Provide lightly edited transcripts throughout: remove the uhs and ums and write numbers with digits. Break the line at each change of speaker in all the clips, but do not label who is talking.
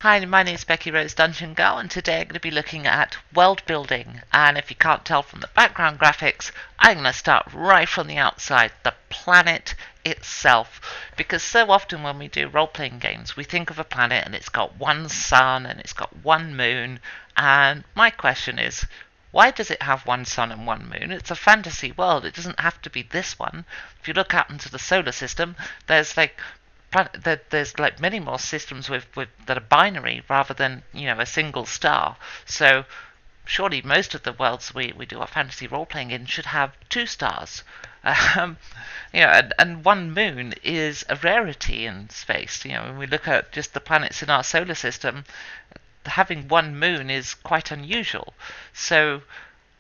Hi, my name is Becky Rose Dungeon Girl, and today I'm going to be looking at world building. And if you can't tell from the background graphics, I'm going to start right from the outside, the planet itself. Because so often when we do role playing games, we think of a planet and it's got one sun and it's got one moon. And my question is, why does it have one sun and one moon? It's a fantasy world. It doesn't have to be this one. If you look out into the solar system, there's like many more systems with that are binary rather than a single star. So surely most of the worlds we do our fantasy role playing in should have two stars. Um, and one moon is a rarity in space. When we look at just the planets in our solar system, having one moon is quite unusual. So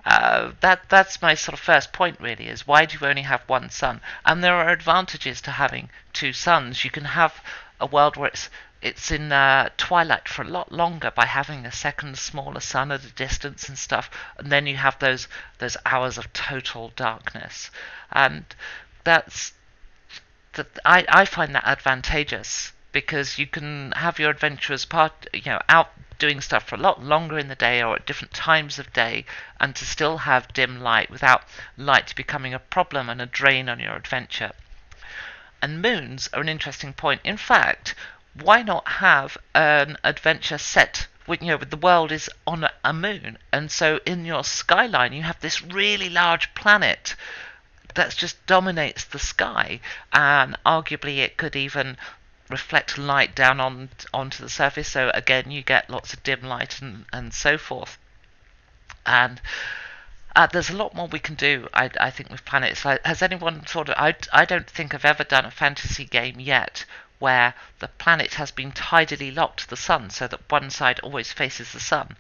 that's my sort of first point really, is why do you only have one sun? And there are advantages to having two suns. You can have a world where it's in twilight for a lot longer by having a second smaller sun at a distance and stuff, and then you have those hours of total darkness, and that's I find that advantageous because you can have your adventurers out doing stuff for a lot longer in the day or at different times of day, and to still have dim light without light becoming a problem and a drain on your adventure. And moons are an interesting point. In fact, why not have an adventure set with the world is on a moon, and so in your skyline you have this really large planet that just dominates the sky, and arguably it could even reflect light down onto the surface. So again, you get lots of dim light and so forth. And there's a lot more we can do, I think, with planets. Has anyone thought of? I don't think I've ever done a fantasy game yet where the planet has been tidally locked to the sun, so that one side always faces the sun,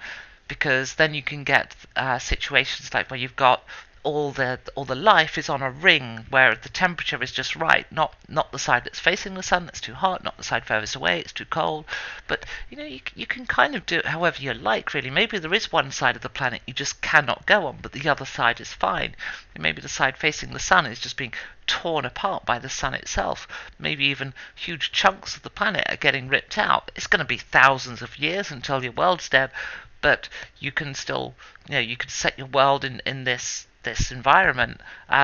because then you can get situations like where you've got all the life is on a ring where the temperature is just right, not the side that's facing the sun that's too hot, not the side furthest away it's too cold. But you can kind of do it however you like, really. Maybe there is one side of the planet you just cannot go on, but the other side is fine. Maybe the side facing the sun is just being torn apart by the sun itself. Maybe even huge chunks of the planet are getting ripped out. It's going to be thousands of years until your world's dead, but you can still, you can set your world in this environment.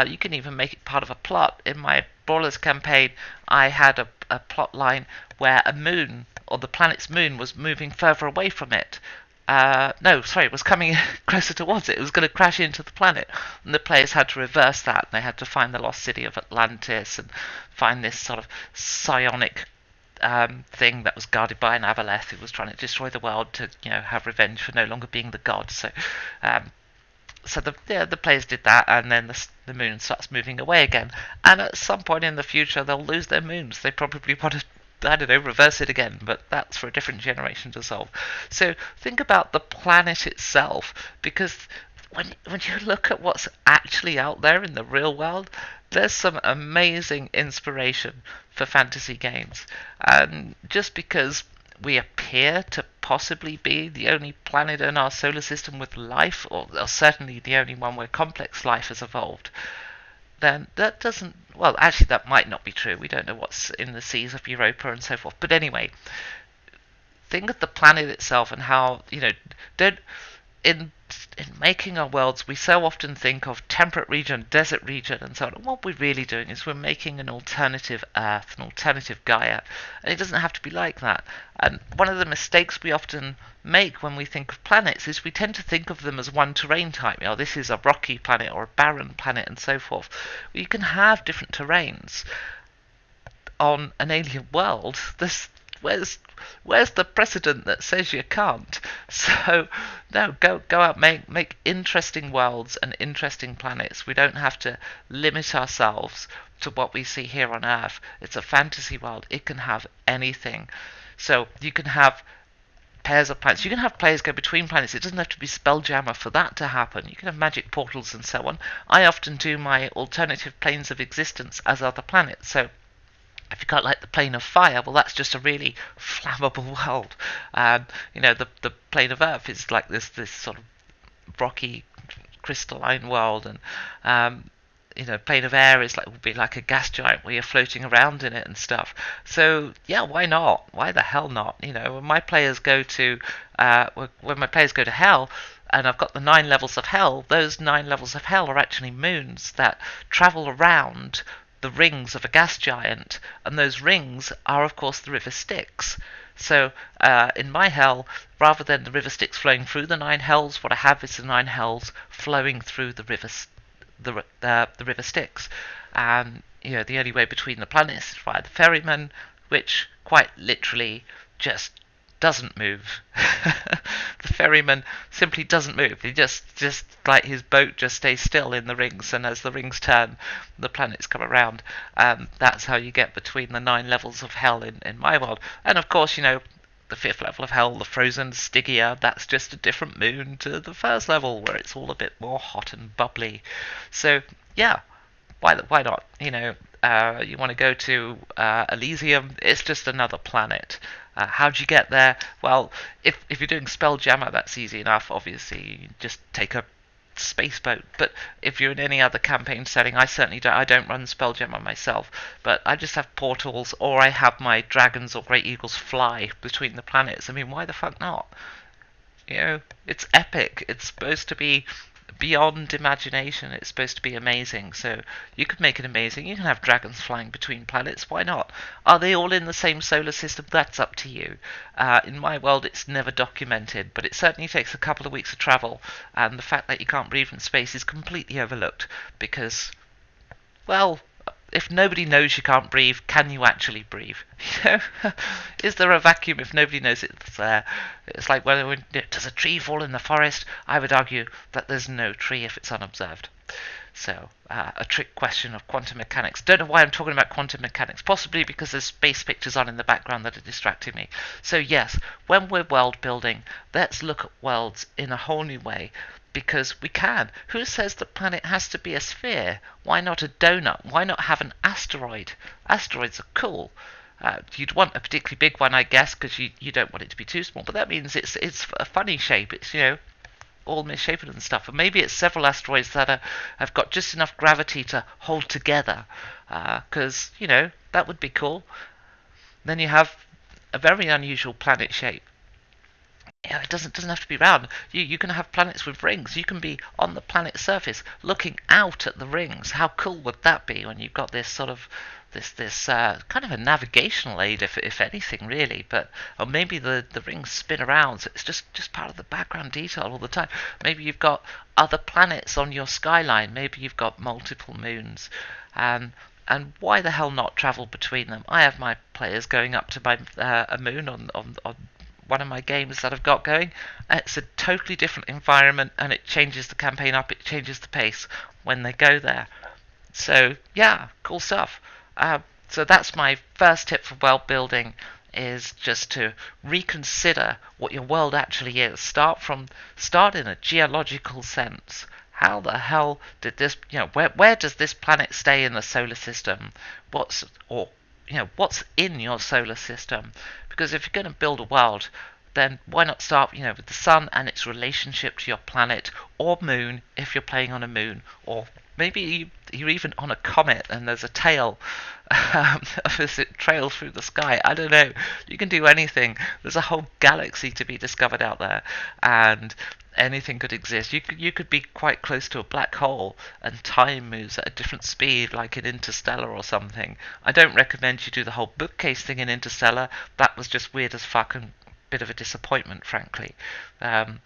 You can even make it part of a plot. In my Brawlers campaign, I had a plot line where a moon, or the planet's moon, was moving further away from it. No, sorry, it was coming closer towards it. It was going to crash into the planet, and the players had to reverse that, and they had to find the lost city of Atlantis and find this sort of psionic thing that was guarded by an Avaleth who was trying to destroy the world to have revenge for no longer being the god. So the players did that, and then the moon starts moving away again. And at some point in the future, they'll lose their moons. They probably want to, I don't know, reverse it again, but that's for a different generation to solve. So think about the planet itself, because when you look at what's actually out there in the real world, there's some amazing inspiration for fantasy games. And just because we appear to possibly be the only planet in our solar system with life, or certainly the only one where complex life has evolved, then that doesn't. Well, actually, that might not be true. We don't know what's in the seas of Europa and so forth. But anyway, think of the planet itself and how don't in making our worlds, we so often think of temperate region, desert region, and so on. And what we're really doing is we're making an alternative Earth, an alternative Gaia, and it doesn't have to be like that. And one of the mistakes we often make when we think of planets is we tend to think of them as one terrain type. This is a rocky planet or a barren planet, and so forth. Well, you can have different terrains on an alien world. Where's the precedent that says you can't? So no, go out, make interesting worlds and interesting planets. We don't have to limit ourselves to what we see here on Earth. It's a fantasy world. It can have anything. So you can have pairs of planets. You can have players go between planets. It doesn't have to be Spelljammer for that to happen. You can have magic portals and so on. I often do my alternative planes of existence as other planets. So if you can't like the plane of fire, well, that's just a really flammable world. The plane of Earth is like this sort of rocky, crystalline world, and plane of air is like would be like a gas giant where you're floating around in it and stuff. So yeah, why not? Why the hell not? When my players go to hell, and I've got the 9 levels of hell. Those 9 levels of hell are actually moons that travel around the rings of a gas giant, and those rings are, of course, the river Styx. So in my hell, rather than the river Styx flowing through the 9 hells, what I have is the 9 hells flowing through the river Styx. And the only way between the planets is via the ferryman, which quite literally just doesn't move. The ferryman simply doesn't move. He just like his boat just stays still in the rings, and as the rings turn, the planets come around. That's how you get between the 9 levels of hell in my world. And of course, the 5th level of hell, the frozen Stygia, that's just a different moon to the 1st level, where it's all a bit more hot and bubbly. So yeah, why not? You want to go to Elysium, it's just another planet. How'd you get there? Well, if you're doing Spelljammer, that's easy enough. Obviously, you just take a space boat. But if you're in any other campaign setting, I certainly don't. I don't run Spelljammer myself, but I just have portals, or I have my dragons or great eagles fly between the planets. I mean, why the fuck not? It's epic. It's supposed to be beyond imagination. It's supposed to be amazing. So you could make it amazing. You can have dragons flying between planets. Why not? Are they all in the same solar system? That's up to you. In my world, it's never documented, but it certainly takes a couple of weeks of travel. And the fact that you can't breathe in space is completely overlooked because, well, if nobody knows you can't breathe, can you actually breathe? Is there a vacuum if nobody knows it's there? It's like whether does a tree fall in the forest? I would argue that there's no tree if it's unobserved. So, a trick question of quantum mechanics. Don't know why I'm talking about quantum mechanics. Possibly because there's space pictures on in the background that are distracting me. So yes, when we're world building, let's look at worlds in a whole new way. Because we can. Who says the planet has to be a sphere? Why not a donut? Why not have an asteroid? Asteroids are cool. You'd want a particularly big one, I guess, because you don't want it to be too small. But that means it's a funny shape. It's all misshapen and stuff. And maybe it's several asteroids that have got just enough gravity to hold together. Because that would be cool. Then you have a very unusual planet shape. It doesn't have to be round. You can have planets with rings. You can be on the planet's surface looking out at the rings. How cool would that be when you've got this sort of this kind of a navigational aid, if anything, really. But or maybe the rings spin around, so it's just part of the background detail all the time. Maybe you've got other planets on your skyline. Maybe you've got multiple moons. And why the hell not travel between them? I have my players going up to my a moon on one of my games that I've got going. It's a totally different environment, and it changes the campaign up. It changes the pace when they go there. So yeah, cool stuff. So that's my first tip for world building, is just to reconsider what your world actually is. Start in a geological sense. How the hell did this? Where does this planet stay in the solar system? What's in your solar system? Because if you're going to build a world, then why not start, with the sun and its relationship to your planet or moon if you're playing on a moon, or maybe you're even on a comet and there's a tail as it trails through the sky. I don't know. You can do anything. There's a whole galaxy to be discovered out there, and anything could exist. You could be quite close to a black hole, and time moves at a different speed, like in Interstellar or something. I don't recommend you do the whole bookcase thing in Interstellar. That was just weird as fuck and a bit of a disappointment, frankly. How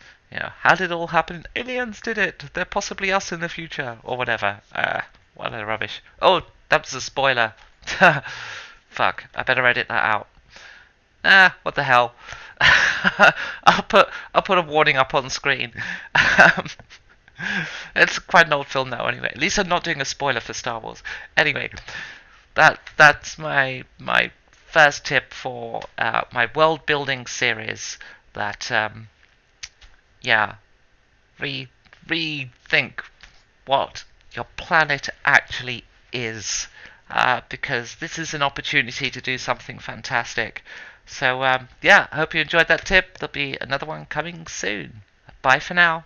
did it all happen? Aliens did it. They're possibly us in the future, or whatever. What a rubbish. Oh, that was a spoiler. Fuck. I better edit that out. What the hell? I'll put a warning up on screen. It's quite an old film now, anyway. At least I'm not doing a spoiler for Star Wars. Anyway, that's my first tip for my world building series. That rethink what your planet actually is, because this is an opportunity to do something fantastic. So I hope you enjoyed that tip. There'll be another one coming soon. Bye for now.